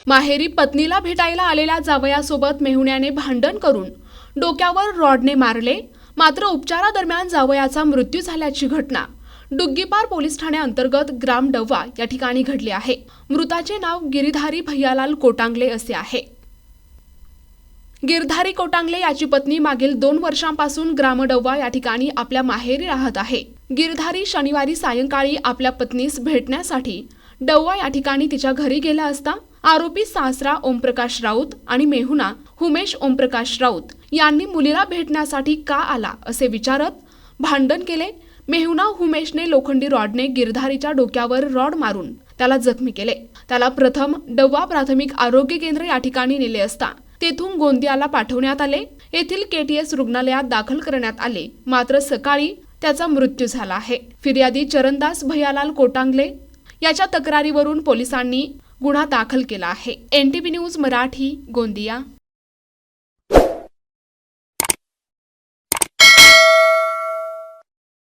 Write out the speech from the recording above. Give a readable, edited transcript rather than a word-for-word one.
माहेरी पत्नीला भेटायला आलेल्या जावयासोबत मेहुण्याने भांडण करून डोक्यावर रॉडने मारले, मात्र उपचारादरम्यान जावयाचा मृत्यू झाल्याची घटना डुग्गीपार पोलीस ठाण्याअंतर्गत ग्राम डव्वा या ठिकाणी घडली आहे। मृताचे नाव गिरधारी भैयालाल कोटांगले असे आहे। गिरधारी कोटांगले याची पत्नी मागील 2 वर्षांपासून ग्राम डव्वा या ठिकाणी आपल्या माहेरी राहत आहे। गिरधारी शनिवारी सायंकाळी आपल्या पत्नीस भेटण्यासाठी डव्वा या ठिकाणी तिच्या घरी गेला असता आरोपी सासरा ओमप्रकाश राऊत आणि मेहुणा उमेश ओमप्रकाश राऊत यांनी मुलीला भेटण्यासाठी का आला असे विचारत भांडण केले। मेहुणा उमेशने लोखंडी रॉडने गिरधारीच्या डोक्यावर रॉड मारून त्याला जखमी केले। त्याला प्रथम डव्वा प्राथमिक आरोग्य केंद्र या ठिकाणी नेले असता तेथून गोंदियाला पाठवण्यात आले। येथील केटीएस रुग्णालयात दाखल करण्यात आले, मात्र सकाळी त्याचा मृत्यू झाला आहे। फिर्यादी चरणदास भैयालाल कोटांगले याच्या तक्रारीवरून पोलिसांनी गुन्हा दाखल केला आहे। NTV news Marathi, Gondia.